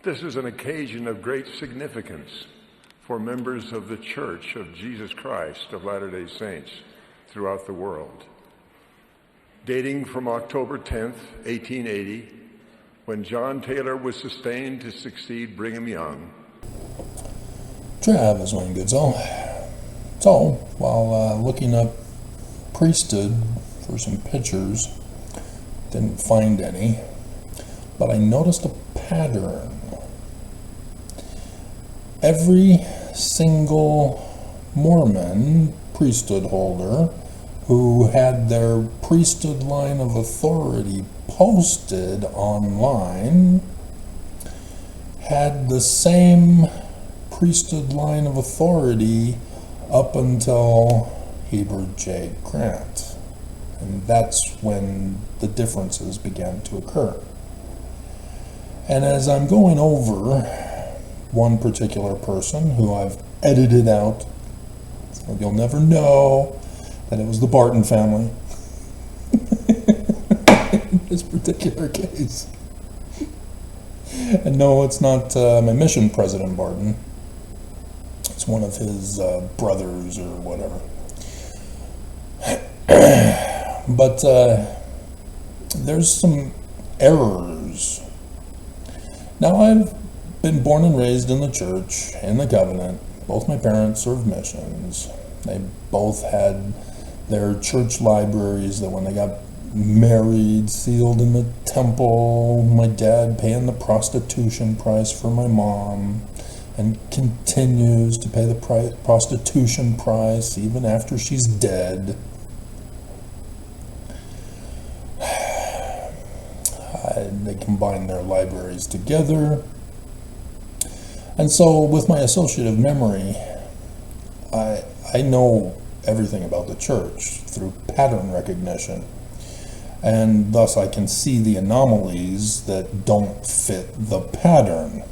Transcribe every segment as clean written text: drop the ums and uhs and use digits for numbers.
This is an occasion of great significance for members of the Church of Jesus Christ of Latter-day Saints throughout the world. Dating from October 10th, 1880, when John Taylor was sustained to succeed Brigham Young. Travis Wayne Goodsell. So, while looking up Priesthood for some pictures, didn't find any, but I noticed a pattern. Every single Mormon priesthood holder who had their priesthood line of authority posted online had the same priesthood line of authority up until Heber J. Grant. And that's when the differences began to occur. And as I'm going over one particular person who I've edited out, so you'll never know that it was the Barton family in this particular case. And no, it's not my mission president Barton. It's one of his brothers or whatever. But there's some errors. Now, I've been born and raised in the church, in the covenant. Both my parents served missions. They both had their church libraries that when they got married, sealed in the temple. My dad paying the prostitution price for my mom, and continues to pay the prostitution price even after she's dead. They combine their libraries together. And so with my associative memory, I know everything about the church through pattern recognition. And thus I can see the anomalies that don't fit the pattern.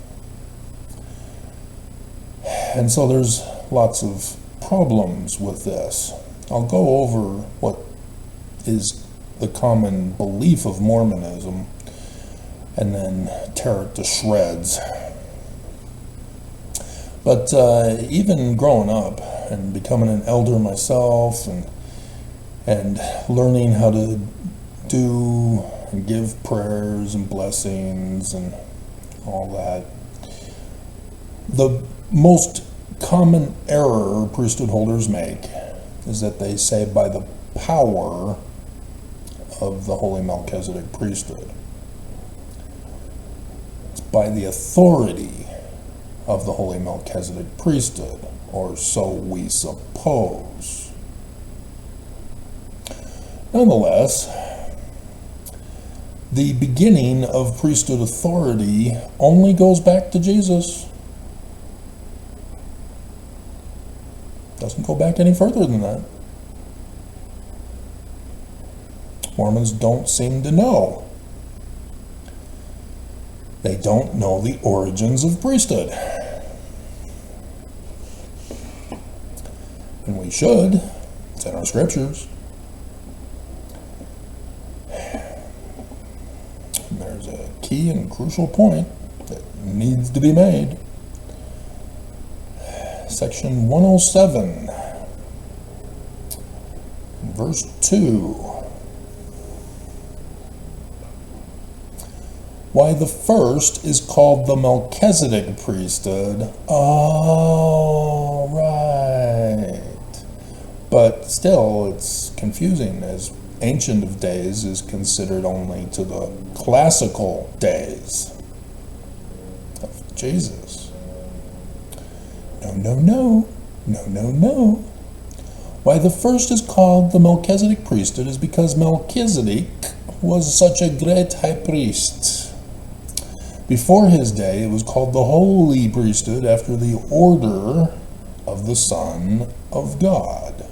And so there's lots of problems with this. I'll go over what is the common belief of Mormonism and then tear it to shreds. But even growing up and becoming an elder myself and learning how to do and give prayers and blessings and all that, the most common error priesthood holders make is that they say by the power of the Holy Melchizedek priesthood. It's by the authority of the Holy Melchizedek priesthood, or so we suppose. Nonetheless, the beginning of priesthood authority only goes back to Jesus. Doesn't go back any further than that. Mormons don't seem to know. They don't know the origins of priesthood. And we should. It's in our scriptures. And there's a key and crucial point that needs to be made. Section 107, verse 2. Why the first is called the Melchizedek priesthood. Oh, right. But still, it's confusing, as Ancient of Days is considered only to the classical days of Jesus. No. Why the first is called the Melchizedek priesthood is because Melchizedek was such a great high priest. Before his day, it was called the Holy Priesthood after the order of the Son of God.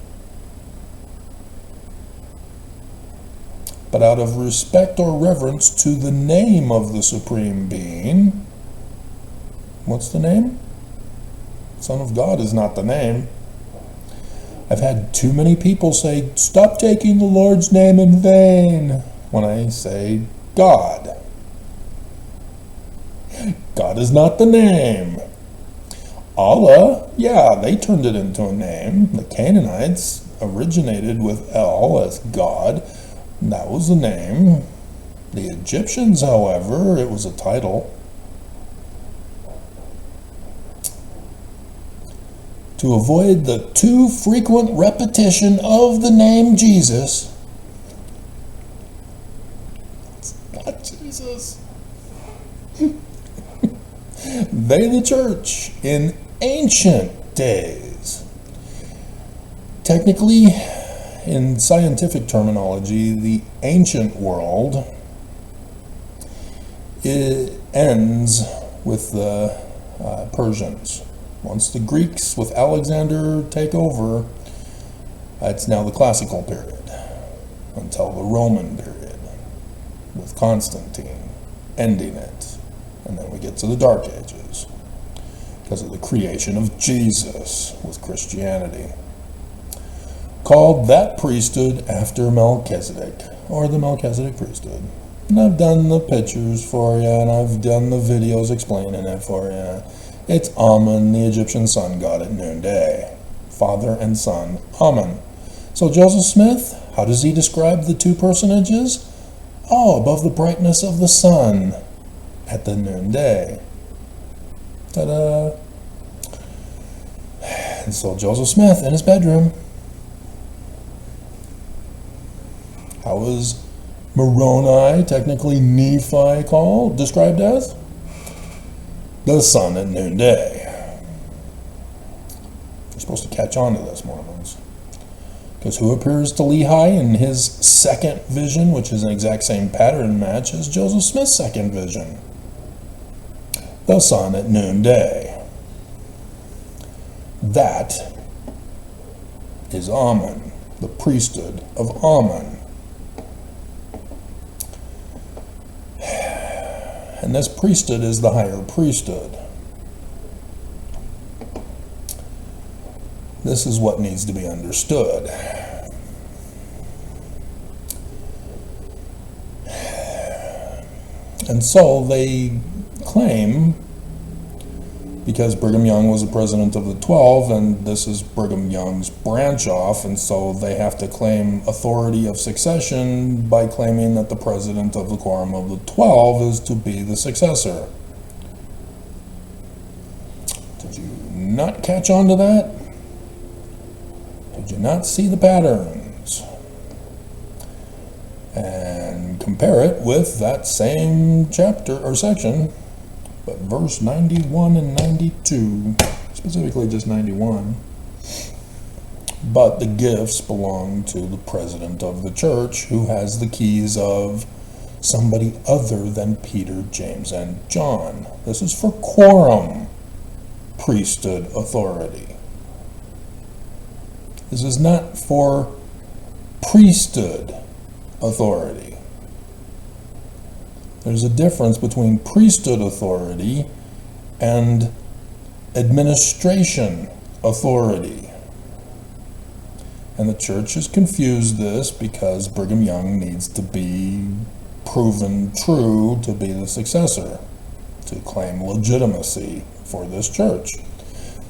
But out of respect or reverence to the name of the Supreme Being, what's the name? Son of God is not the name. I've had too many people say, stop taking the Lord's name in vain, when I say God. God is not the name. Allah, yeah, they turned it into a name. The Canaanites originated with El as God. That was the name. The Egyptians, however, it was a title. To avoid the too frequent repetition of the name Jesus, it's not Jesus. They, the church, in ancient days. Technically, in scientific terminology, the ancient world, it ends with the Persians. Once the Greeks with Alexander take over, it's now the classical period, until the Roman period, with Constantine ending it. And then we get to the Dark Ages, because of the creation of Jesus with Christianity. Called that priesthood after Melchizedek, or the Melchizedek priesthood. And I've done the pictures for you, and I've done the videos explaining it for you. It's Amun, the Egyptian sun god at noonday. Father and son, Amun. So Joseph Smith, how does he describe the two personages? Oh, above the brightness of the sun at the noonday. Ta-da! And so Joseph Smith in his bedroom. How is Moroni, technically Nephi, described as? The sun at noonday. You're supposed to catch on to this, Mormons. Because who appears to Lehi in his second vision, which is an exact same pattern match as Joseph Smith's second vision? The sun at noonday. That is Amun, the priesthood of Amun. And this priesthood is the higher priesthood. This is what needs to be understood. And so they claim, because Brigham Young was the president of the 12, and this is Brigham Young's branch off, and so they have to claim authority of succession by claiming that the president of the Quorum of the 12 is to be the successor. Did you not catch on to that? Did you not see the patterns? And compare it with that same chapter or section, but verse 91 and 92, specifically just 91. But the gifts belong to the president of the church, who has the keys of somebody other than Peter, James, and John. This is for quorum priesthood authority. This is not for priesthood authority. There's a difference between priesthood authority and administration authority. And the church has confused this because Brigham Young needs to be proven true to be the successor, to claim legitimacy for this church,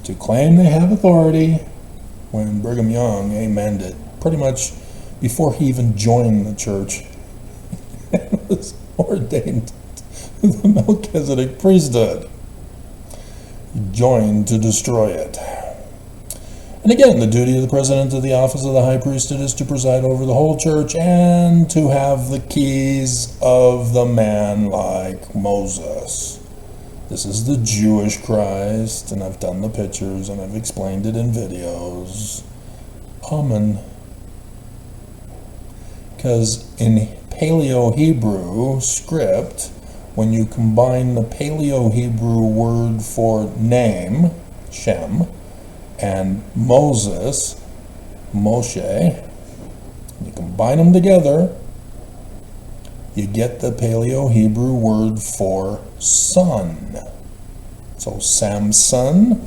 to claim they have authority when Brigham Young amened it pretty much before he even joined the church. It was ordained to the Melchizedek priesthood. He joined to destroy it. And again, the duty of the president of the office of the high priesthood is to preside over the whole church and to have the keys of the man like Moses. This is the Jewish Christ, and I've done the pictures and I've explained it in videos. Amen. Because in Paleo-Hebrew script, when you combine the Paleo-Hebrew word for name, Shem, and Moses, Moshe, you combine them together, you get the Paleo-Hebrew word for son. So Samson,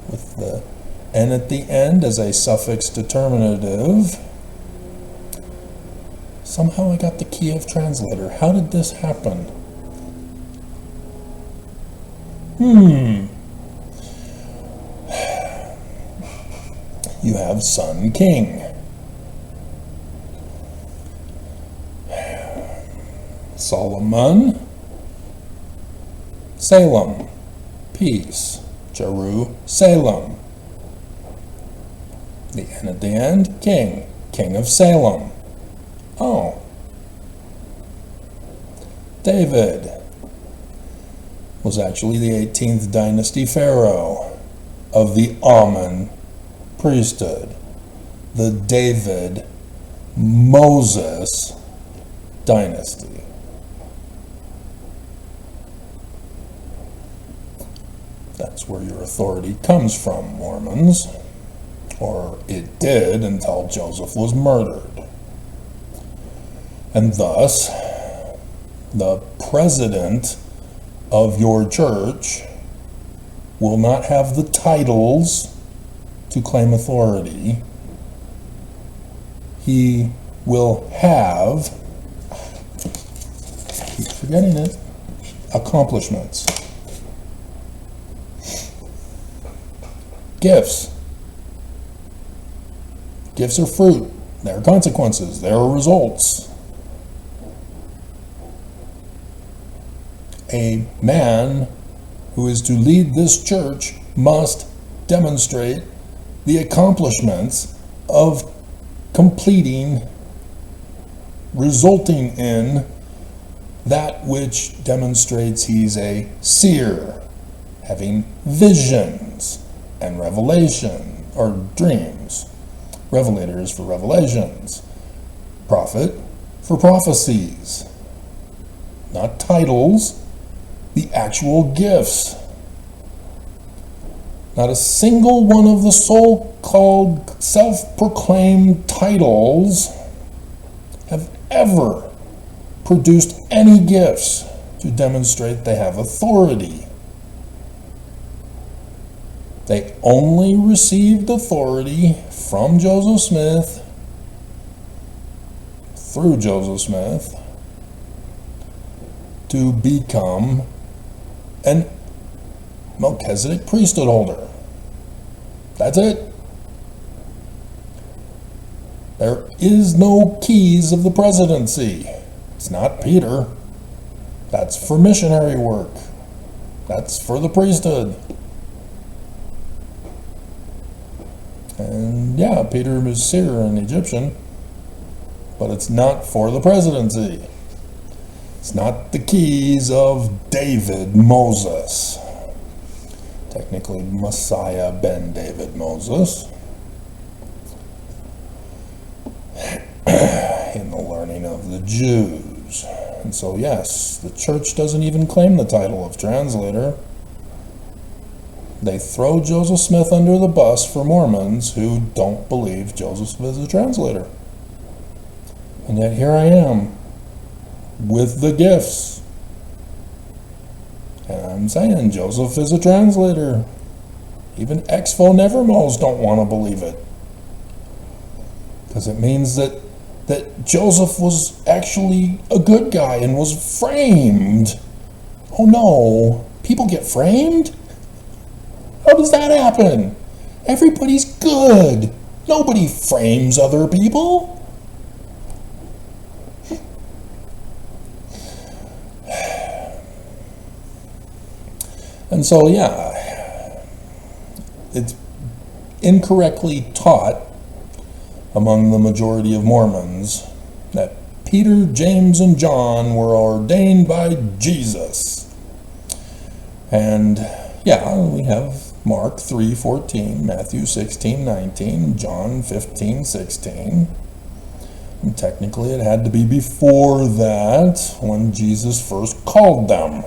with the N at the end as a suffix determinative. Somehow I got the Kiev translator. How did this happen? You have Sun King. Solomon, Salem, peace. Jerusalem. And at the end, king, king of Salem. Oh. David was actually the 18th dynasty pharaoh of the Ammon priesthood, the David-Moses dynasty. That's where your authority comes from, Mormons. Or it did until Joseph was murdered. And thus, the president of your church will not have the titles to claim authority. He will have, keep forgetting it, accomplishments. Gifts. Gifts are fruit. There are consequences. There are results. A man who is to lead this church must demonstrate the accomplishments of completing, resulting in that which demonstrates he's a seer, having visions and revelation, or dreams. Revelator is for revelations. Prophet for prophecies. Not titles, the actual gifts. Not a single one of the so-called self-proclaimed titles have ever produced any gifts to demonstrate they have authority. They only received authority from Joseph Smith, through Joseph Smith, to become an Melchizedek priesthood holder. That's it. There is no keys of the presidency. It's not Peter. That's for missionary work. That's for the priesthood. And yeah, Peter is seer and Egyptian, but it's not for the presidency. It's not the keys of David Moses. Technically Messiah ben David Moses. In the learning of the Jews. And so yes, the church doesn't even claim the title of translator. They throw Joseph Smith under the bus for Mormons who don't believe Joseph is a translator. And yet here I am, with the gifts. And I'm saying Joseph is a translator. Even Expo Nevermos don't want to believe it. Because it means that Joseph was actually a good guy and was framed. Oh no, people get framed? How does that happen? Everybody's good. Nobody frames other people. And so, yeah, it's incorrectly taught among the majority of Mormons that Peter, James, and John were ordained by Jesus. And yeah, we have Mark 3:14, Matthew 16:19, John 15:16. And technically it had to be before that, when Jesus first called them.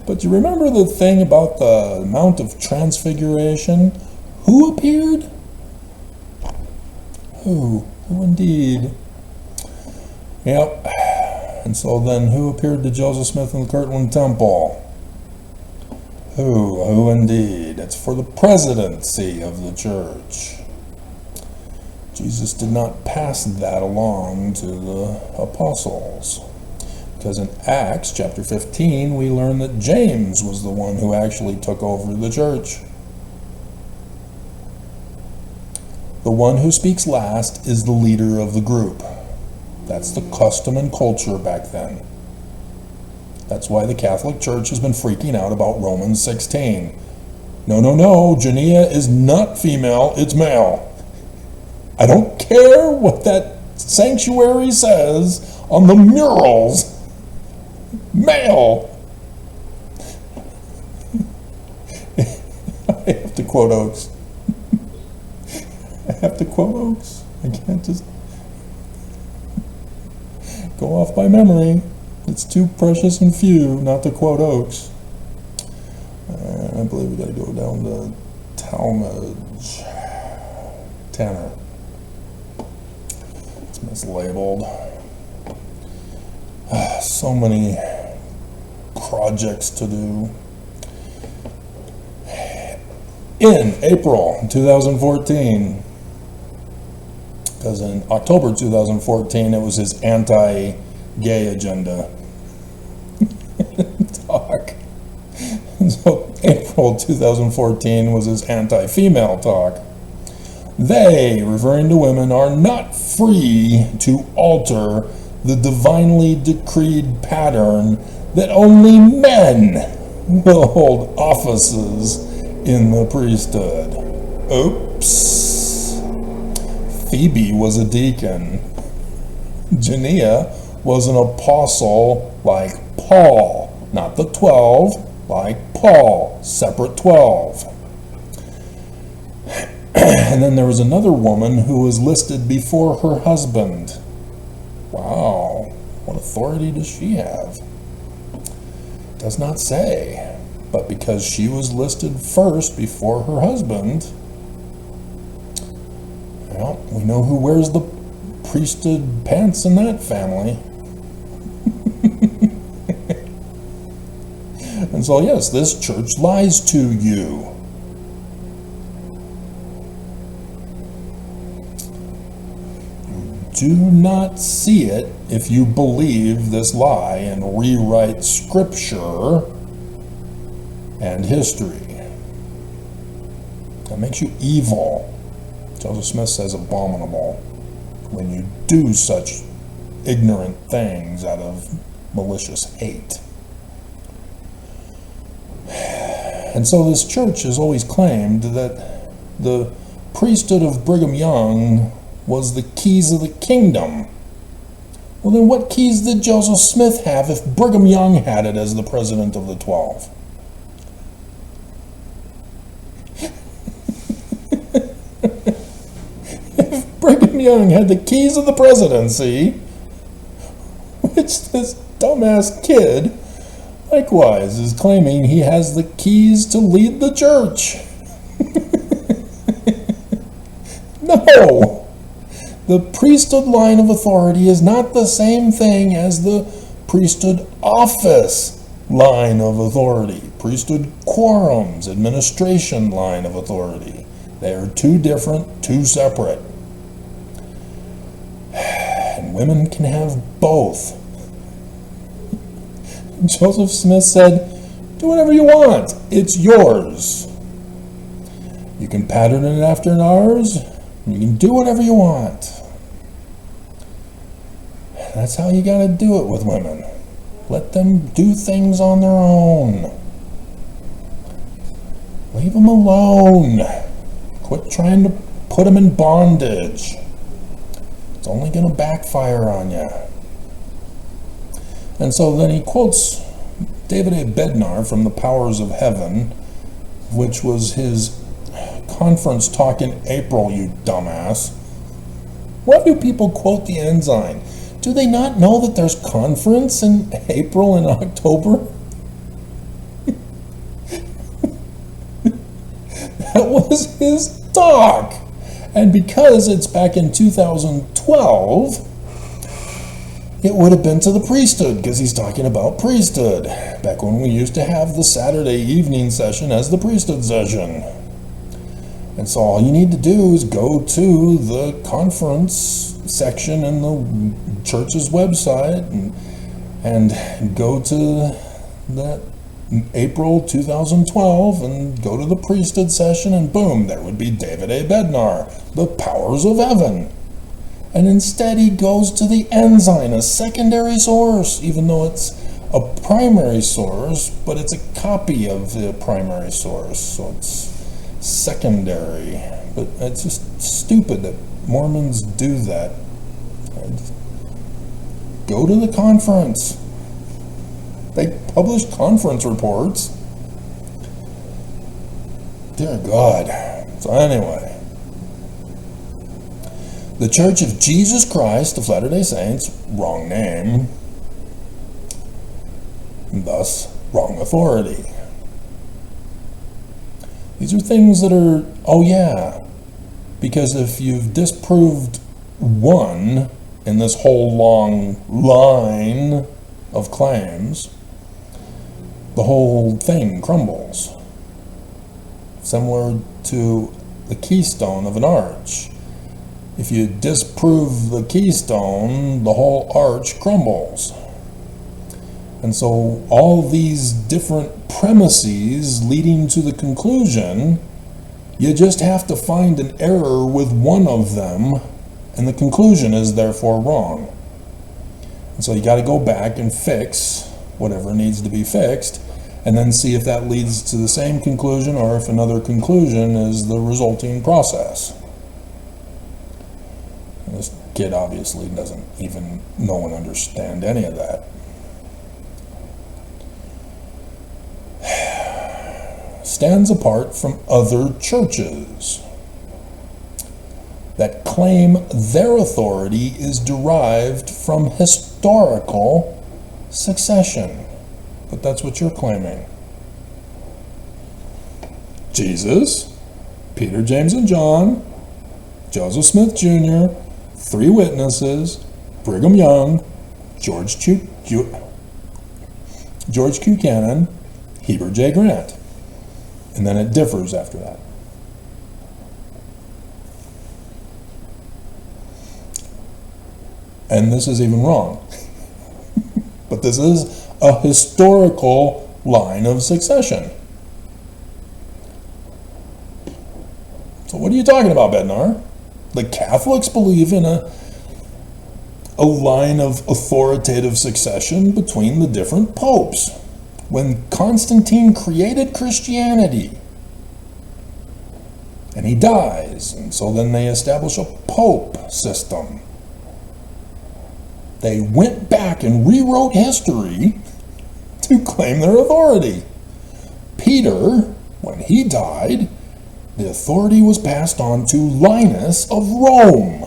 But you remember the thing about the Mount of Transfiguration? Who appeared? Who indeed? Yep. And so then who appeared to Joseph Smith in the Kirtland Temple? Who indeed? It's for the presidency of the church. Jesus did not pass that along to the apostles. Because in Acts chapter 15, we learn that James was the one who actually took over the church. The one who speaks last is the leader of the group. That's the custom and culture back then. That's why the Catholic Church has been freaking out about Romans 16. No, Janea is not female, it's male. I don't care what that sanctuary says on the murals. Male. I have to quote Oakes. I can't just go off by memory. It's too precious and few not to quote Oakes. I believe we got to go down to Talmage. Tanner. It's mislabeled. So many projects to do. In April 2014, because in October 2014 it was his anti-gay agenda talk. So April 2014 was his anti-female talk. They, referring to women, are not free to alter the divinely decreed pattern that only men will hold offices in the priesthood. Oops. Phoebe was a deacon. Janea was an apostle like Paul, not the 12, like Paul, separate 12. And then there was another woman who was listed before her husband. Wow, what authority does she have? Does not say. But because she was listed first before her husband, well, we know who wears the priesthood pants in that family. And so, yes, this church lies to you. Do not see it if you believe this lie and rewrite scripture and history. That makes you evil. Joseph Smith says abominable when you do such ignorant things out of malicious hate. And so this church has always claimed that the priesthood of Brigham Young was the keys of the kingdom. Well, then what keys did Joseph Smith have if Brigham Young had it as the president of the 12? If Brigham Young had the keys of the presidency, which this dumbass kid likewise is claiming he has the keys to lead the church. No! The priesthood line of authority is not the same thing as the priesthood office line of authority. Priesthood quorums, administration line of authority. They are two different, two separate. And women can have both. Joseph Smith said, do whatever you want. It's yours. You can pattern it after ours. You can do whatever you want. That's how you got to do it with women. Let them do things on their own. Leave them alone. Quit trying to put them in bondage. It's only going to backfire on you. And so then he quotes David A. Bednar from The Powers of Heaven, which was his conference talk in April, you dumbass. Why do people quote the ensign? Do they not know that there's conference in April and October? That was his talk. And because it's back in 2012, it would have been to the priesthood, because he's talking about priesthood, back when we used to have the Saturday evening session as the priesthood session. And so all you need to do is go to the conference section in the church's website and go to that April 2012 and go to the priesthood session, and boom, there would be David A. Bednar, The Powers of Heaven. And instead he goes to the ensign, a secondary source, even though it's a primary source, but it's a copy of the primary source, so it's secondary. But it's just stupid that Mormons do that. Go to the conference. They publish conference reports. Dear God. So anyway, the Church of Jesus Christ of Latter-day Saints, wrong name, and thus wrong authority. These are things that are, oh yeah, because if you've disproved one in this whole long line of claims, the whole thing crumbles. Similar to the keystone of an arch. If you disprove the keystone, the whole arch crumbles. And so all these different premises leading to the conclusion, you just have to find an error with one of them, and the conclusion is therefore wrong. And so you got to go back and fix whatever needs to be fixed, and then see if that leads to the same conclusion or if another conclusion is the resulting process. And this kid obviously doesn't even know and understand any of that. Stands apart from other churches that claim their authority is derived from historical succession. But that's what you're claiming. Jesus, Peter, James, and John, Joseph Smith Jr., 3 witnesses, Brigham Young, George Q. Cannon, Heber J. Grant. And then it differs after that. And this is even wrong. But this is a historical line of succession. So what are you talking about, Bednar? The Catholics believe in a line of authoritative succession between the different popes. When Constantine created Christianity, and he dies, and so then they establish a pope system. They went back and rewrote history to claim their authority. Peter, when he died, the authority was passed on to Linus of Rome.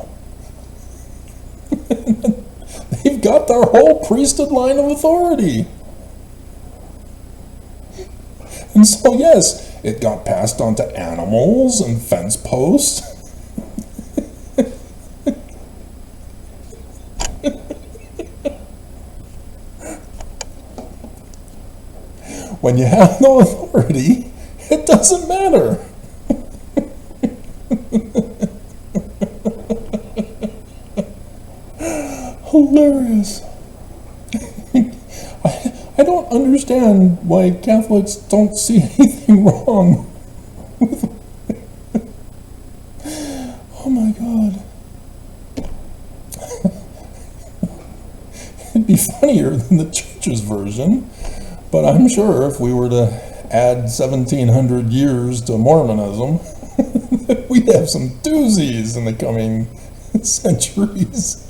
They've got their whole priesthood line of authority. And so, yes, it got passed on to animals and fence posts. When you have no authority, it doesn't matter. Hilarious. I don't understand why Catholics don't see anything wrong with it. Oh my God. It'd be funnier than the church's version, but I'm sure if we were to add 1700 years to Mormonism, we'd have some doozies in the coming centuries.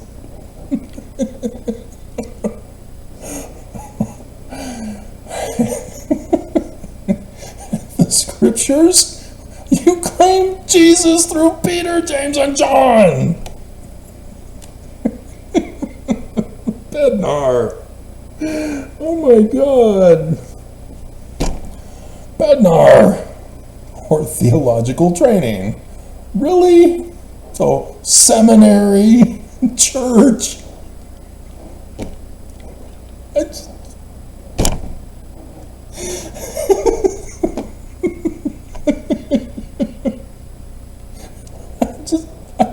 The scriptures? You claim Jesus through Peter, James, and John. Bednar. Oh my God. Bednar. Or theological training. Really? So, seminary, church.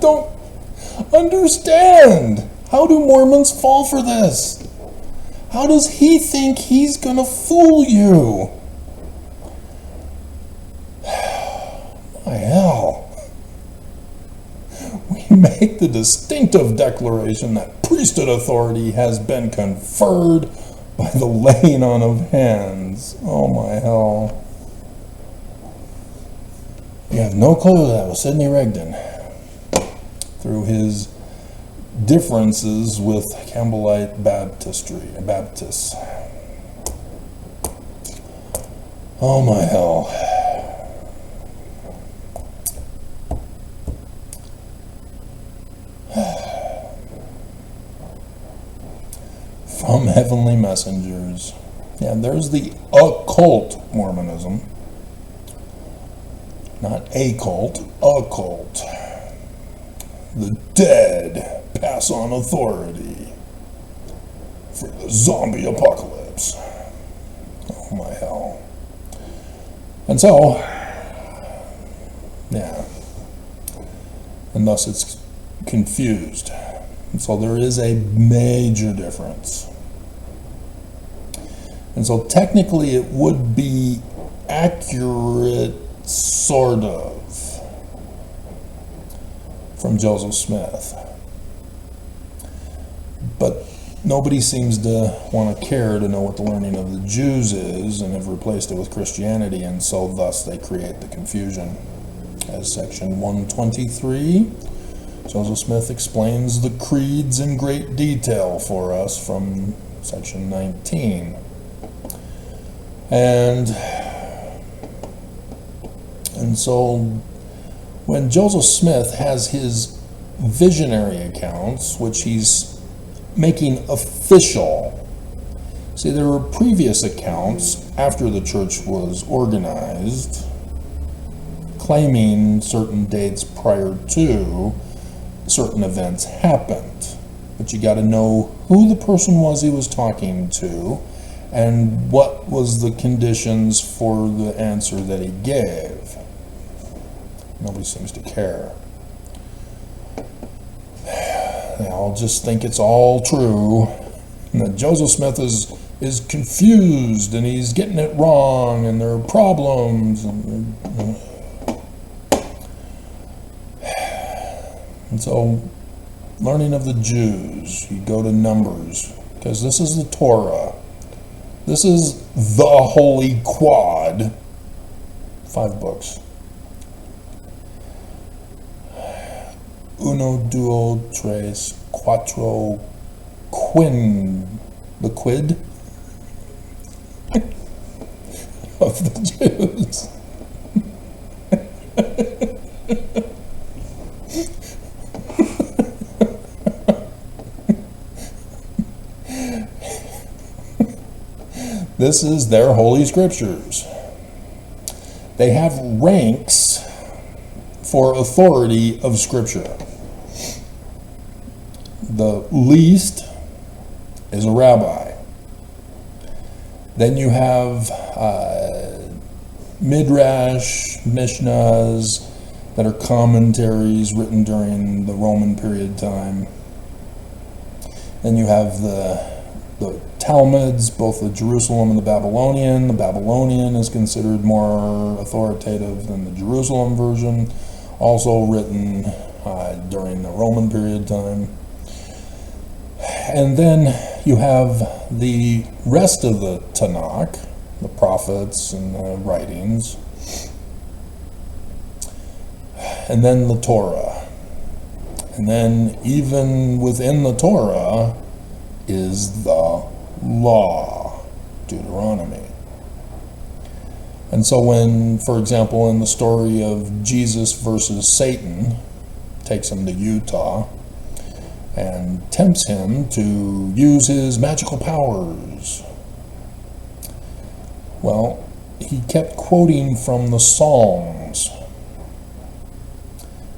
don't understand. How do Mormons fall for this? How does he think he's gonna fool you? My hell. We make the distinctive declaration that priesthood authority has been conferred by the laying on of hands. Oh my hell. You have no clue that was Sidney Rigdon through his differences with Campbellite Baptists. Oh my hell. From heavenly messengers. Yeah, there's the occult Mormonism. Not a cult, occult. The dead pass on authority for the zombie apocalypse. Oh my hell. And so, yeah. And thus it's confused. And so there is a major difference. And so technically it would be accurate, sort of, from Joseph Smith. But nobody seems to want to care to know what the learning of the Jews is, and have replaced it with Christianity, and so thus they create the confusion. As section 123, Joseph Smith explains the creeds in great detail for us from section 19. And so when Joseph Smith has his visionary accounts, which he's making official, see, there were previous accounts after the church was organized claiming certain dates prior to certain events happened. But you got to know who the person was he was talking to and what was the conditions for the answer that he gave. Nobody seems to care. They all just think it's all true, and that Joseph Smith is confused and he's getting it wrong and there are problems. And so, learning of the Jews, you go to Numbers, because this is the Torah. This is the Holy Quad. 5 books. Uno, duo, tres, cuatro, the quid of the Jews. This is their holy scriptures. They have ranks for authority of scripture. The least is a rabbi. Then you have Midrash, Mishnahs, that are commentaries written during the Roman period time. Then you have the Talmuds, both the Jerusalem and the Babylonian. The Babylonian is considered more authoritative than the Jerusalem version, also written during the Roman period time. And then you have the rest of the Tanakh, the prophets and the writings, and then the Torah. And then even within the Torah is the law, Deuteronomy. And so when, for example, in the story of Jesus versus Satan, takes him to Utah and tempts him to use his magical powers, well, he kept quoting from the Psalms.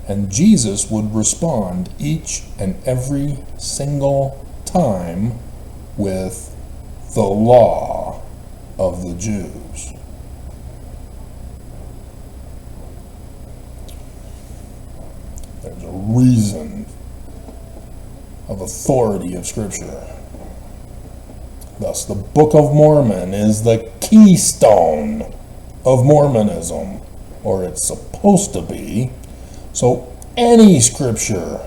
And Jesus would respond each and every single time with the law of the Jews. There's a reason of authority of Scripture. Thus, the Book of Mormon is the keystone of Mormonism, or it's supposed to be. So any Scripture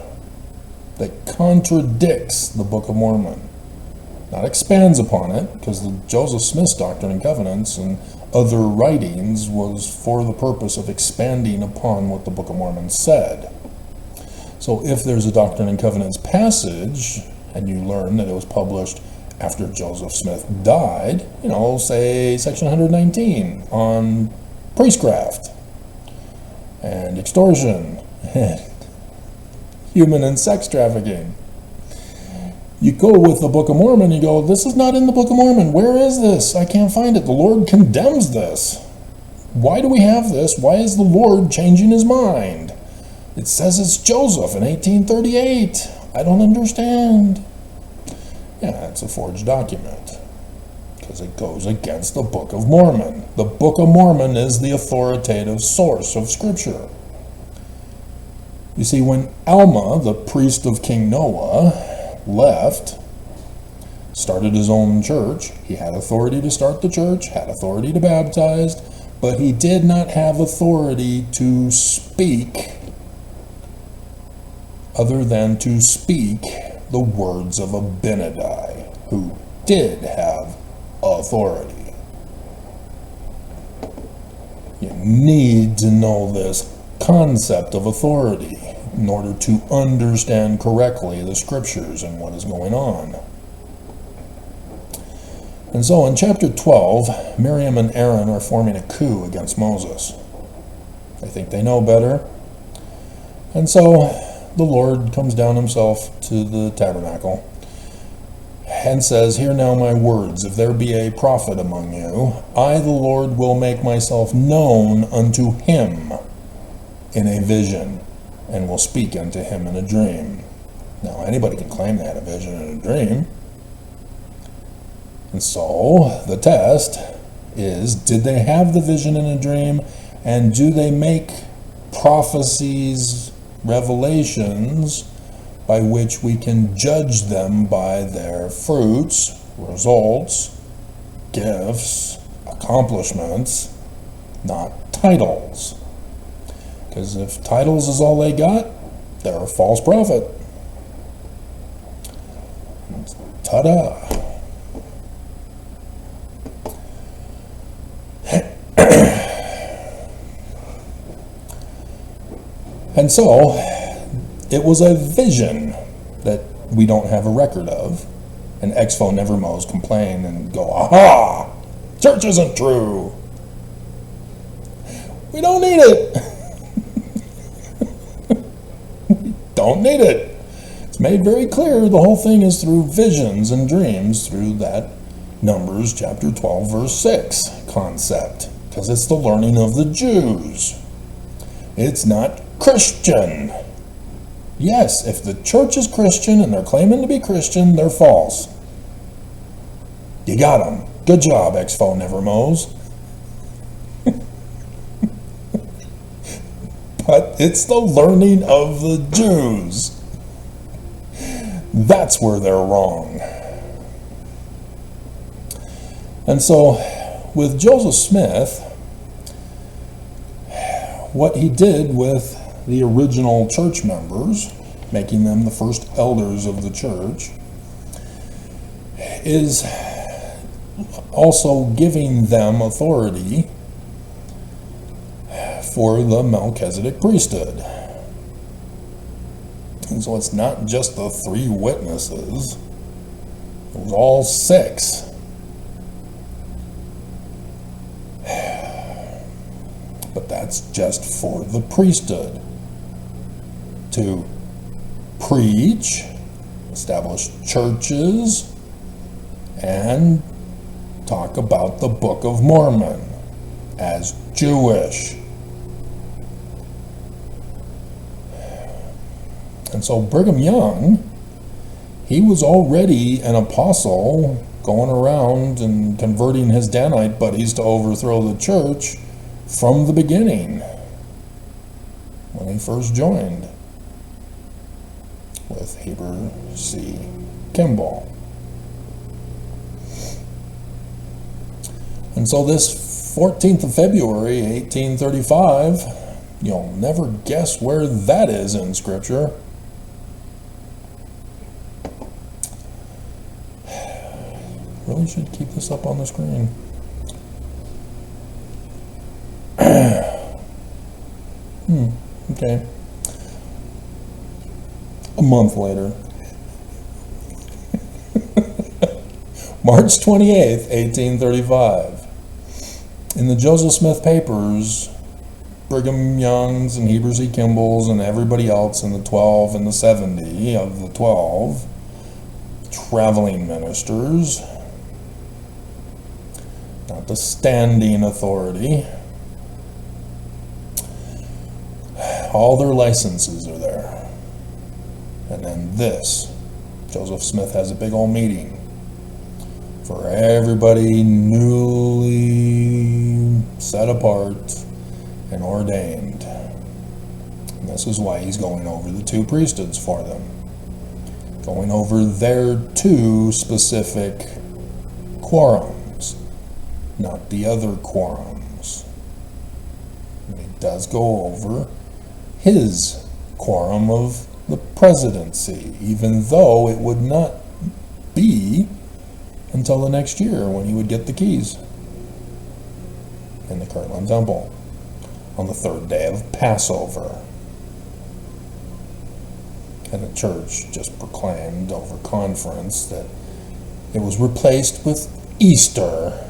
that contradicts the Book of Mormon, not expands upon it, because the Joseph Smith's Doctrine and Covenants and other writings was for the purpose of expanding upon what the Book of Mormon said. So if there's a Doctrine and Covenants passage, and you learn that it was published after Joseph Smith died, say section 119 on priestcraft and extortion and human and sex trafficking. You go with the Book of Mormon, you go, this is not in the Book of Mormon. Where is this? I can't find it. The Lord condemns this. Why do we have this? Why is the Lord changing his mind? It says it's Joseph in 1838. I don't understand. Yeah, it's a forged document because it goes against the Book of Mormon. The Book of Mormon is the authoritative source of Scripture. You see, when Alma, the priest of King Noah, left, started his own church, he had authority to start the church, had authority to baptize, but he did not have authority to speak other than to speak the words of Abinadi, who did have authority. You need to know this concept of authority in order to understand correctly the Scriptures and what is going on. And so in chapter 12, Miriam and Aaron are forming a coup against Moses. They think they know better. And so the Lord comes down himself to the tabernacle and says, hear now my words. If there be a prophet among you, I, the Lord, will make myself known unto him in a vision, and will speak unto him in a dream. Now, anybody can claim they had a vision and a dream. And so, the test is, did they have the vision and a dream, and do they make prophecies, revelations, by which we can judge them by their fruits, results, gifts, accomplishments, not titles. Because if titles is all they got, they're a false prophet. Ta-da! And so, it was a vision that we don't have a record of. And Expo Nevermos complain and go, aha! Church isn't true! We don't need it! We don't need it! It's made very clear the whole thing is through visions and dreams, through that Numbers chapter 12 verse 6 concept. Because it's the learning of the Jews. It's not Christian. Yes, if the church is Christian and they're claiming to be Christian, they're false. You got them. Good job, Expo Nevermos. But it's the learning of the Jews. That's where they're wrong. And so, with Joseph Smith, what he did with the original church members, making them the first elders of the church, is also giving them authority for the Melchizedek priesthood. And so it's not just the 3 witnesses, it was all 6. But that's just for the priesthood. To preach, establish churches, and talk about the Book of Mormon as Jewish. And so Brigham Young, he was already an apostle going around and converting his Danite buddies to overthrow the church from the beginning, when he first joined. with Heber C. Kimball. And so this 14th of February, 1835, you'll never guess where that is in Scripture. Really should keep this up on the screen. Okay. A month later. March 28th, 1835. In the Joseph Smith papers, Brigham Young's and Heber C. Kimball's and everybody else in the 12 and the 70 of the 12 traveling ministers, not the standing authority, all their licenses are there. And then this, Joseph Smith has a big old meeting for everybody newly set apart and ordained. And this is why he's going over the two priesthoods for them. Going over their two specific quorums, not the other quorums. And he does go over his quorum of the presidency, even though it would not be until the next year when he would get the keys in the Kirtland Temple on the third day of Passover. And the church just proclaimed over conference that it was replaced with Easter.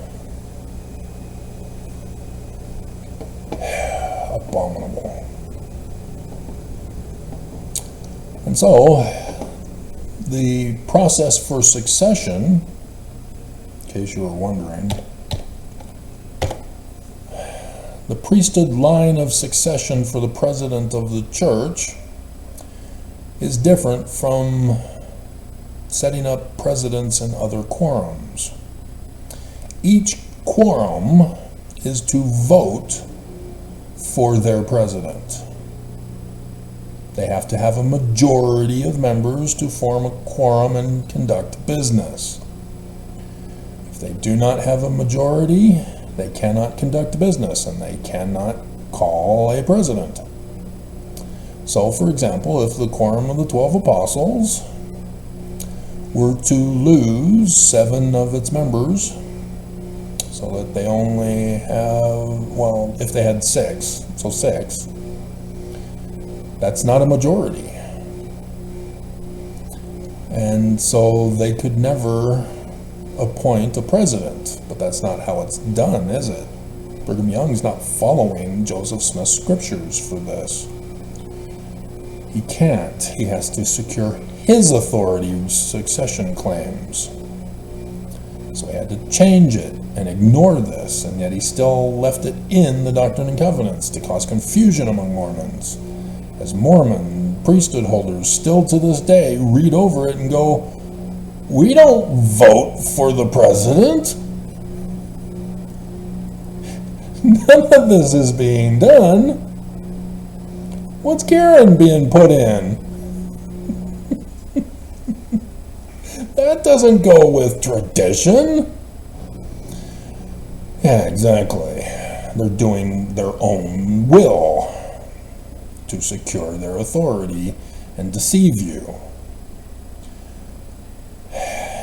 Abominable. And so, the process for succession, in case you were wondering, the priesthood line of succession for the president of the church is different from setting up presidents and other quorums. Each quorum is to vote for their president. They have to have a majority of members to form a quorum and conduct business. If they do not have a majority, they cannot conduct business and they cannot call a president. So, for example, if the quorum of the 12 apostles were to lose 7 of its members, so that they only have, well, if they had 6, so 6, that's not a majority. And so they could never appoint a president, but that's not how it's done, is it? Brigham Young's not following Joseph Smith's scriptures for this. He can't. He has to secure his authority succession claims. So he had to change it and ignore this, and yet he still left it in the Doctrine and Covenants to cause confusion among Mormons. As Mormon priesthood holders still to this day read over it and go, "We don't vote for the president. None of this is being done. What's Karen being put in? That doesn't go with tradition." Yeah, exactly. They're doing their own will to secure their authority and deceive you.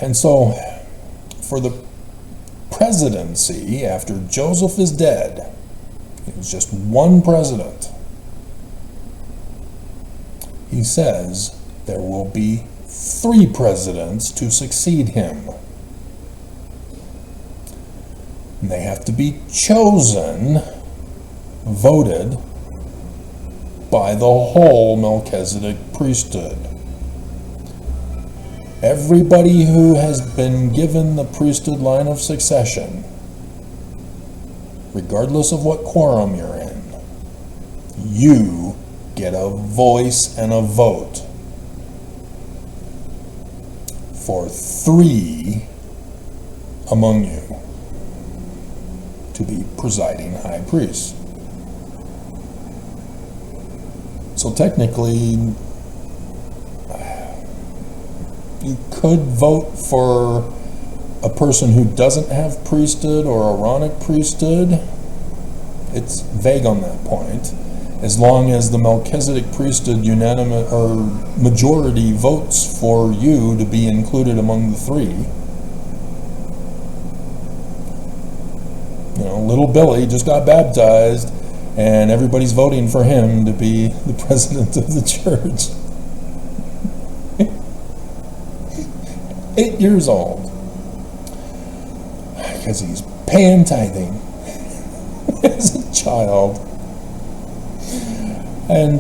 And so, for the presidency, after Joseph is dead, it was just one president. He says there will be 3 presidents to succeed him. And they have to be chosen, voted, by the whole Melchizedek priesthood. Everybody who has been given the priesthood line of succession, regardless of what quorum you're in, you get a voice and a vote for 3 among you to be presiding high priests. So technically, You could vote for a person who doesn't have priesthood or Aaronic priesthood. It's vague on that point. As long as the Melchizedek priesthood unanimous or majority votes for you to be included among the three. You know, little Billy just got baptized, and everybody's voting for him to be the president of the church. 8 years old. Because he's paying tithing as a child. And,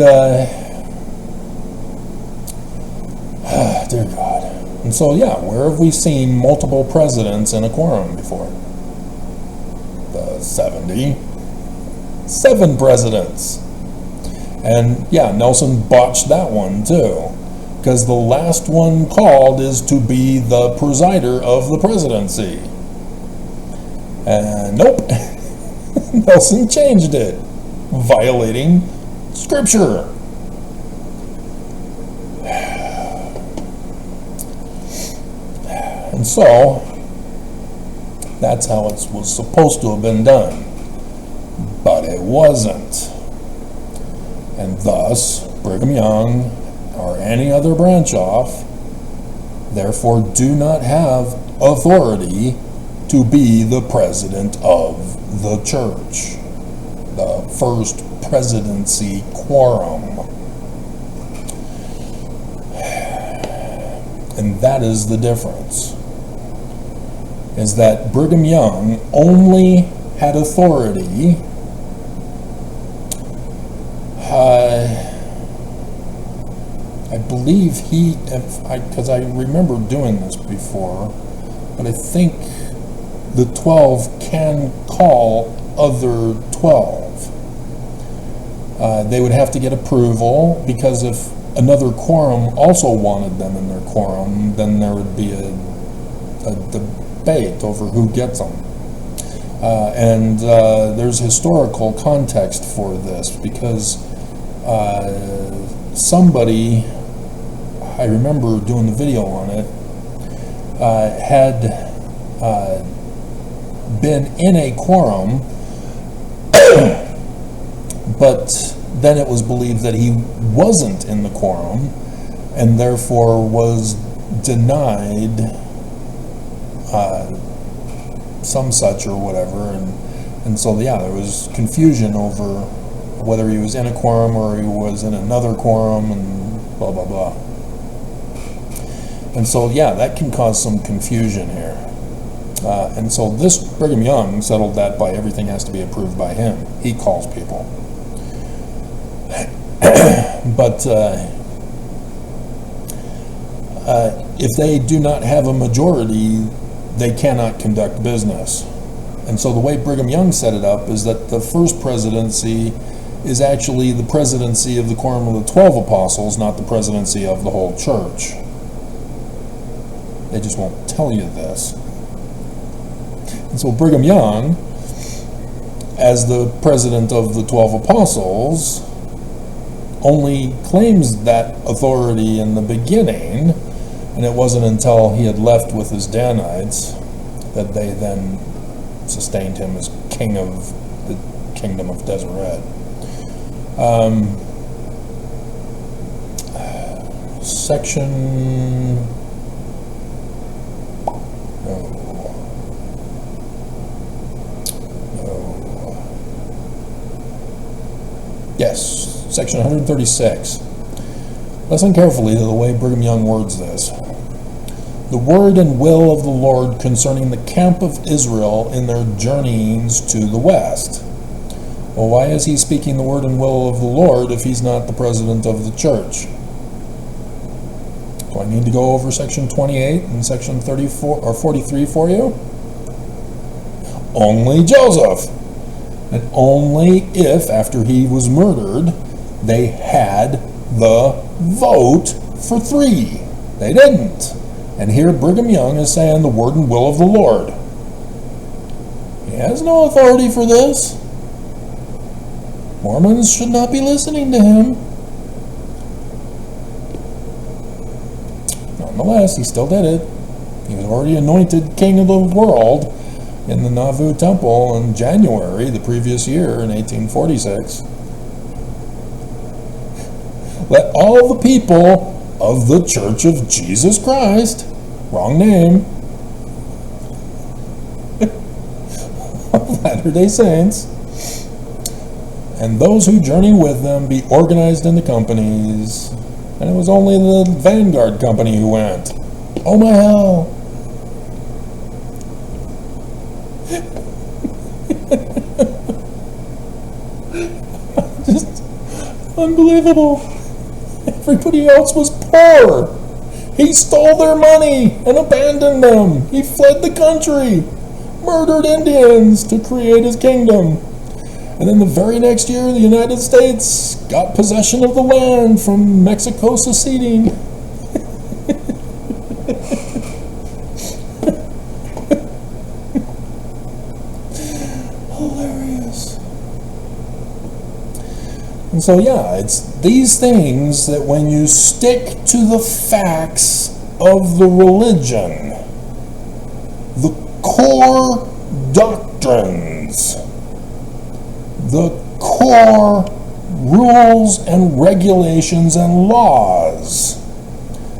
dear God. And so, yeah, where have we seen multiple presidents in a quorum before? The 77 presidents. And, yeah, Nelson botched that one, too. Because the last one called is to be the presider of the presidency. And nope, Nelson changed it, violating Scripture. And so, that's how it was supposed to have been done. But it wasn't. And thus, Brigham Young, or any other branch off, therefore do not have authority to be the president of the church, the first presidency quorum. And that is the difference, is that Brigham Young only had authority I believe because I remember doing this before, but I think the 12 can call other 12. They would have to get approval, because if another quorum also wanted them in their quorum, then there would be a debate over who gets them. And there's historical context for this, because somebody, I remember doing the video on it, had been in a quorum, but then it was believed that he wasn't in the quorum, and therefore was denied some such or whatever, and so yeah, there was confusion over whether he was in a quorum or he was in another quorum, and blah blah blah. And so yeah, that can cause some confusion here. And so this Brigham Young settled that by everything has to be approved by him. He calls people. But if they do not have a majority, they cannot conduct business. And so the way Brigham Young set it up is that the first presidency is actually the presidency of the quorum of the 12 apostles, not the presidency of the whole church. They just won't tell you this. And so Brigham Young, as the president of the 12 apostles, only claims that authority in the beginning, and it wasn't until he had left with his Danites that they then sustained him as king of the kingdom of Deseret. Section... Yes, section 136. Listen carefully to the way Brigham Young words this. The word and will of the Lord concerning the camp of Israel in their journeyings to the west. Well, why is he speaking the word and will of the Lord if he's not the president of the church? Do I need to go over section 28 and section 34 or 43 for you? Only Joseph. And only if, after he was murdered, they had the vote for 3. They didn't. And here Brigham Young is saying the word and will of the Lord. He has no authority for this. Mormons should not be listening to him. No, nonetheless, he still did it. He was already anointed king of the world in the Nauvoo Temple in January the previous year in 1846. Let all the people of the Church of Jesus Christ, wrong name, of Latter-day Saints, and those who journey with them be organized into companies. And it was only the Vanguard Company who went. Oh my hell! Just unbelievable. Everybody else was poor. He stole their money and abandoned them. He fled the country, murdered Indians to create his kingdom. And then the very next year, the United States got possession of the land from Mexico seceding. Hilarious. And so, yeah, it's these things that when you stick to the facts of the religion, the core doctrines, the core rules and regulations and laws.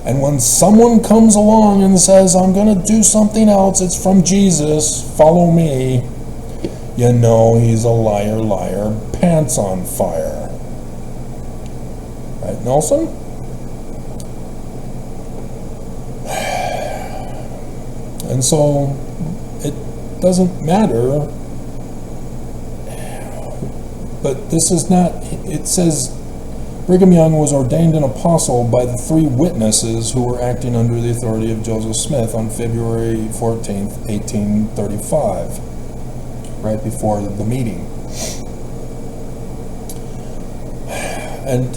And when someone comes along and says, I'm going to do something else, it's from Jesus, follow me, you know he's a liar, liar, pants on fire. Right, Nelson? And so it doesn't matter. But this is not, it says Brigham Young was ordained an apostle by the three witnesses who were acting under the authority of Joseph Smith on February 14th, 1835, right before the meeting. And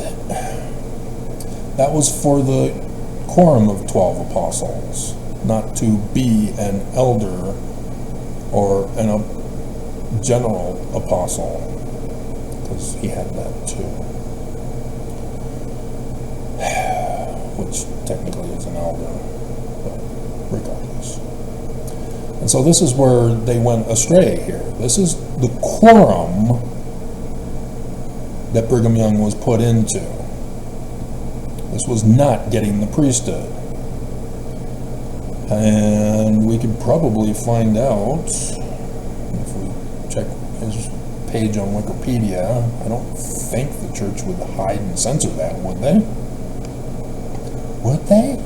that was for the quorum of 12 apostles, not to be an elder or a general apostle. Because he had that too, which technically is an elder, but regardless. And so this is where they went astray here. This is the quorum that Brigham Young was put into. This was not getting the priesthood. And we could probably find out, if we check his page on Wikipedia, I don't think the church would hide and censor that, would they? Would they?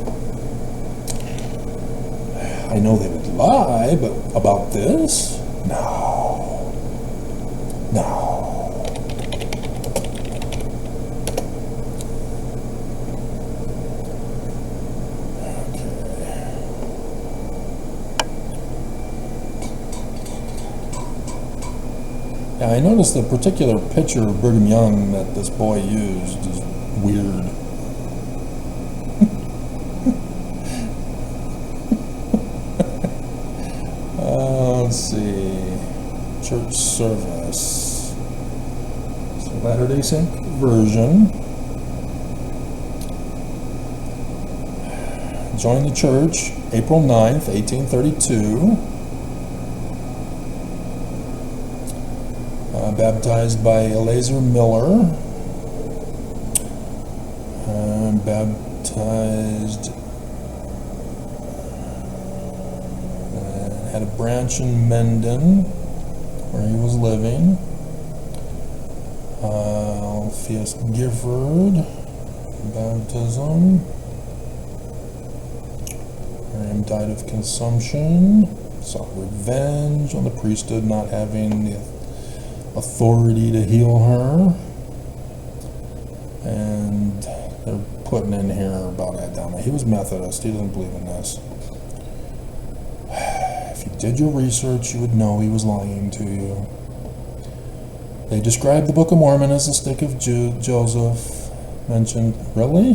I know they would lie, but about this? No. No. I noticed the particular picture of Brigham Young that this boy used is weird. Let's see. Church service. So Latter-day Saint version. Joined the church April 9th, 1832. Baptized by Eleazar Miller, baptized, had a branch in Mendon where he was living. Alpheus Gifford, baptism. Miriam died of consumption, sought revenge on the priesthood not having the authority to heal her. And they're putting in here about Adama. He was Methodist. He doesn't believe in this. If you did your research, you would know he was lying to you. They describe the Book of Mormon as the stick of Joseph mentioned. Really?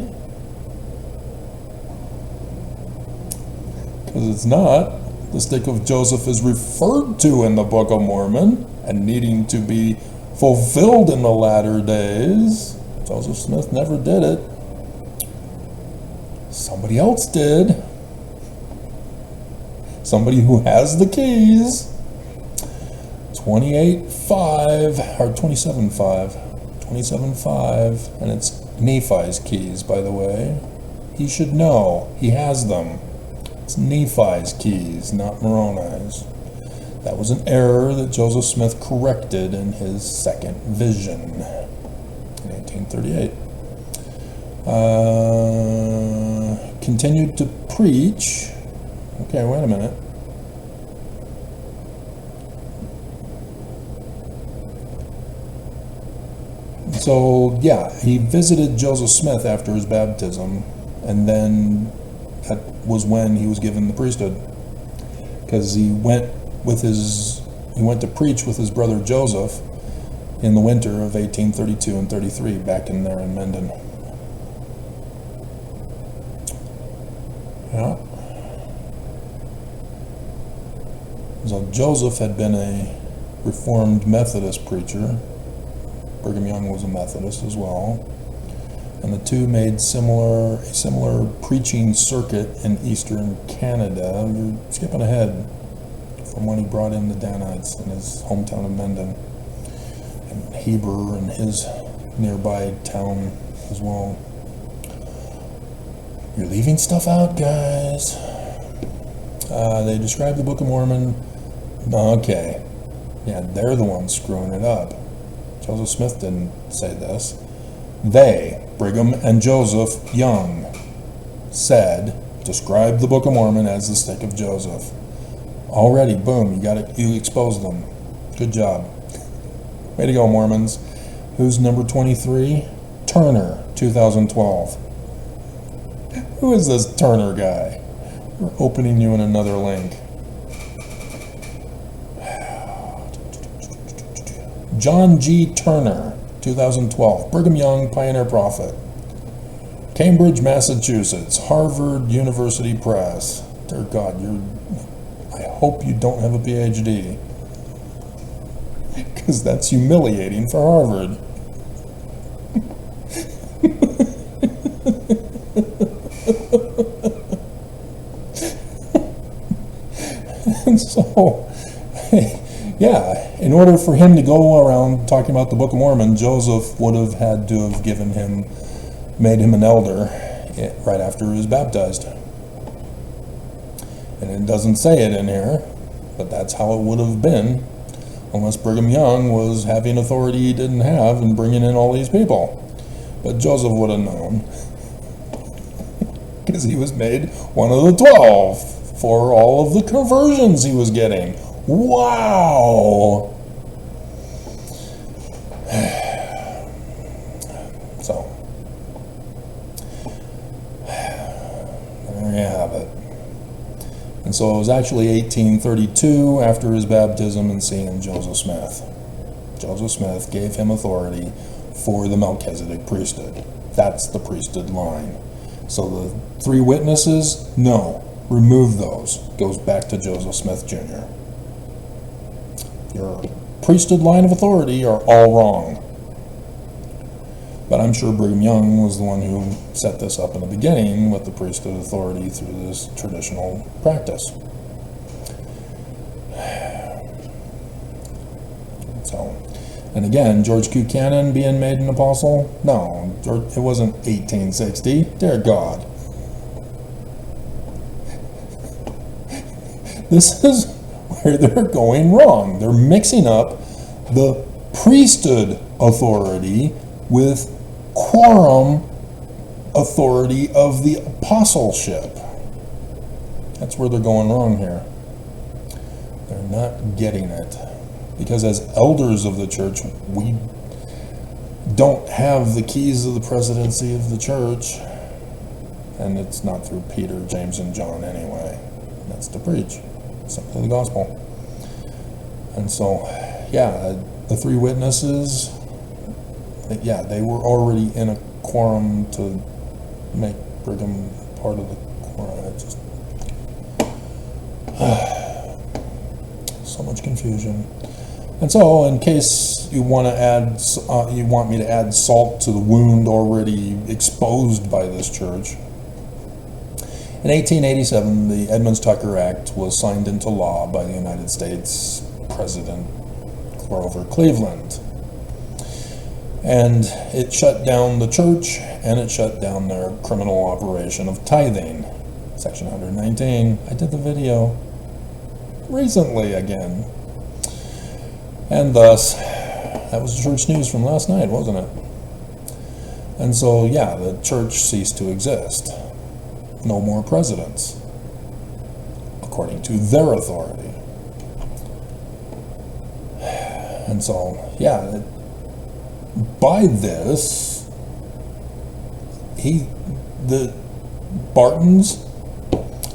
Because it's not. The stick of Joseph is referred to in the Book of Mormon and needing to be fulfilled in the latter days. Joseph Smith never did it. Somebody else did. Somebody who has the keys. 28:5 or 27:5. 27:5, and it's Nephi's keys, by the way. He should know. He has them. It's Nephi's keys, not Moroni's. That was an error that Joseph Smith corrected in his second vision in 1838. Continued to preach. Okay, wait a minute. So, yeah, he visited Joseph Smith after his baptism, and then that was when he was given the priesthood, because he went to preach with his brother Joseph in the winter of 1832 and 33 back in there in Menden. Yeah. So Joseph had been a Reformed Methodist preacher. Brigham Young was a Methodist as well, and the two made a similar preaching circuit in eastern Canada. You're skipping ahead from when he brought in the Danites in his hometown of Menden, and Heber and his nearby town as well. You're leaving stuff out, guys. They describe the Book of Mormon. Okay, yeah, they're the ones screwing it up. Joseph Smith didn't say this. They, Brigham and Joseph Young, described the Book of Mormon as the stick of Joseph. Already, boom, you exposed them. Good job. Way to go, Mormons. Who's number 23? Turner, 2012. Who is this Turner guy? We're opening you in another link. John G. Turner, 2012, Brigham Young, Pioneer Prophet. Cambridge, Massachusetts, Harvard University Press. Dear God, I hope you don't have a PhD, because that's humiliating for Harvard. And so, yeah, in order for him to go around talking about the Book of Mormon, Joseph would have had to have made him an elder right after he was baptized. And it doesn't say it in here, but that's how it would have been, unless Brigham Young was having authority he didn't have and bringing in all these people. But Joseph would have known, because he was made one of the 12 for all of the conversions he was getting. Wow! So, there you have it. And so it was actually 1832, after his baptism and seeing Joseph Smith. Joseph Smith gave him authority for the Melchizedek priesthood. That's the priesthood line. So the 3 witnesses, no, remove those. Goes back to Joseph Smith Jr. Your priesthood line of authority are all wrong. But I'm sure Brigham Young was the one who set this up in the beginning with the priesthood authority through this traditional practice. So, and again, George Q. Cannon being made an apostle? No, it wasn't 1860. Dear God. This is where they're going wrong. They're mixing up the priesthood authority with quorum authority of the apostleship. That's where they're going wrong here. They're not getting it. Because as elders of the church, we don't have the keys of the presidency of the church. And it's not through Peter, James, and John anyway. That's to preach. Simply the gospel. And so, yeah, the 3 witnesses, yeah, they were already in a quorum to make Brigham part of the quorum. It just so much confusion. And so, in case you want me to add salt to the wound already exposed by this church, In 1887, the Edmunds-Tucker Act was signed into law by the United States President Grover Cleveland. And it shut down the church, and it shut down their criminal operation of tithing. Section 119. I did the video recently again. And thus, that was church news from last night, wasn't it? And so, yeah, the church ceased to exist. No more presidents, according to their authority. And so, yeah, by this, the Bartons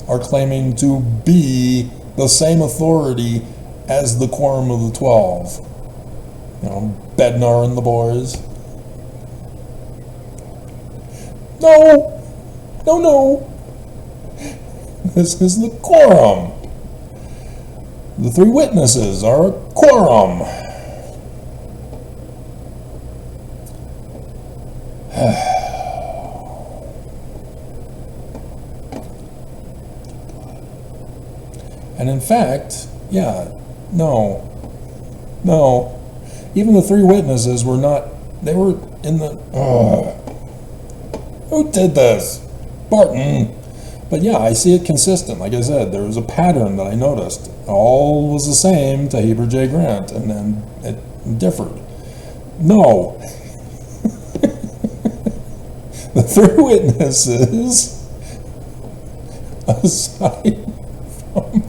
are claiming to be the same authority as the Quorum of the 12. You know, Bednar and the boys. No! No, no! This is the quorum. The three witnesses are a quorum. And in fact, yeah, no. Even the three witnesses were not, they were in the, who did this? Barton. But yeah, I see it consistent. Like I said, there was a pattern that I noticed. All was the same to Heber J. Grant, and then it differed. No. The three witnesses, aside from,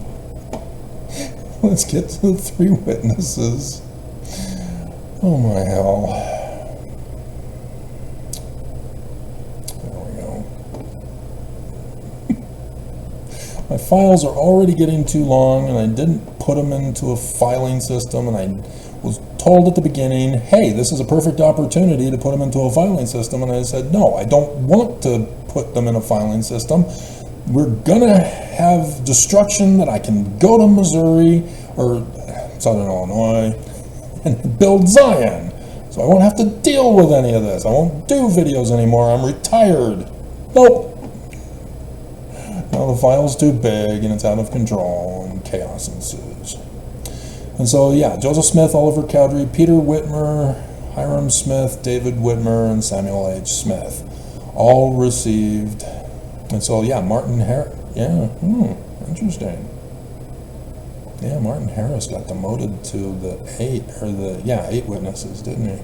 let's get to the three witnesses. Oh my hell. My files are already getting too long, and I didn't put them into a filing system, and I was told at the beginning, hey, this is a perfect opportunity to put them into a filing system, and I said, no, I don't want to put them in a filing system. We're gonna have destruction that I can go to Missouri or Southern Illinois and build Zion, so I won't have to deal with any of this. I won't do videos anymore. I'm retired. Nope. Now the file's too big and it's out of control and chaos ensues. And so, yeah, Joseph Smith, Oliver Cowdery, Peter Whitmer, Hiram Smith, David Whitmer, and Samuel H. Smith all received. And so, yeah, Martin Harris, yeah, interesting. Yeah, Martin Harris got demoted to the eight witnesses, didn't he?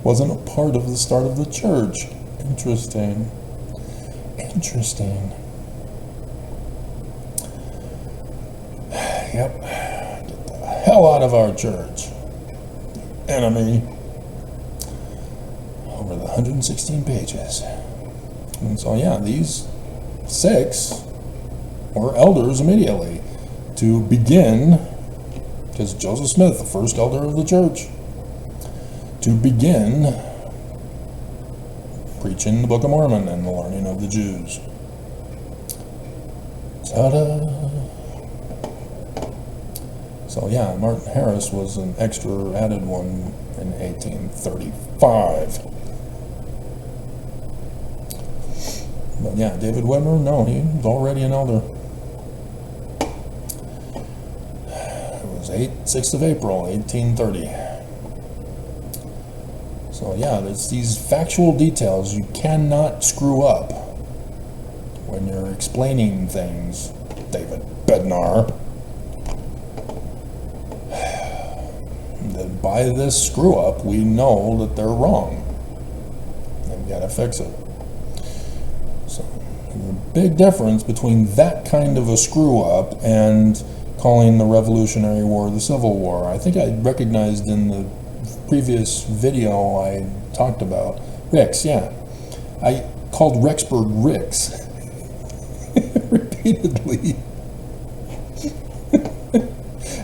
Wasn't a part of the start of the church. Interesting. Interesting. Yep. Get the hell out of our church. Enemy. Over the 116 pages. And so, yeah, these 6 were elders immediately to begin, because Joseph Smith, the first elder of the church, to begin preaching the Book of Mormon and the learning of the Jews. Ta-da! So yeah, Martin Harris was an extra added one in 1835. But yeah, David Whitmer, no, he was already an elder. It was 6th of April, 1830. So yeah, there's these factual details you cannot screw up when you're explaining things, David Bednar. That by this screw up, we know that they're wrong. And we gotta fix it. So there's a big difference between that kind of a screw up and calling the Revolutionary War the Civil War. I think I recognized in the previous video I talked about Ricks, yeah. I called Rexburg Ricks repeatedly.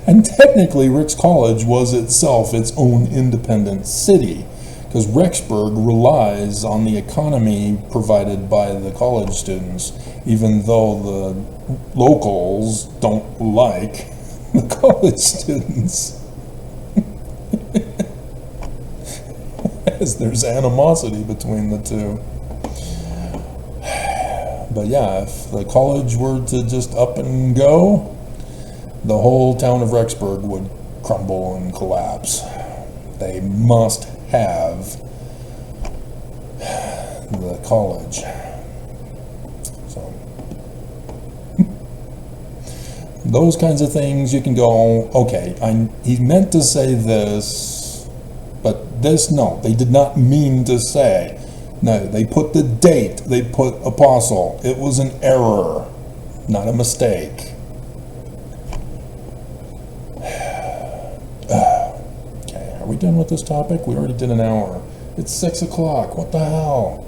And technically Ricks College was itself its own independent city, because Rexburg relies on the economy provided by the college students, even though the locals don't like the college students. As there's animosity between the two. But yeah, if the college were to just up and go, the whole town of Rexburg would crumble and collapse. They must have the college. So those kinds of things you can go, okay, he meant to say this, but this, no, they did not mean to say. No, they put the date, they put apostle. It was an error, not a mistake. Okay, are we done with this topic? We already did an hour. It's 6 o'clock. What the hell?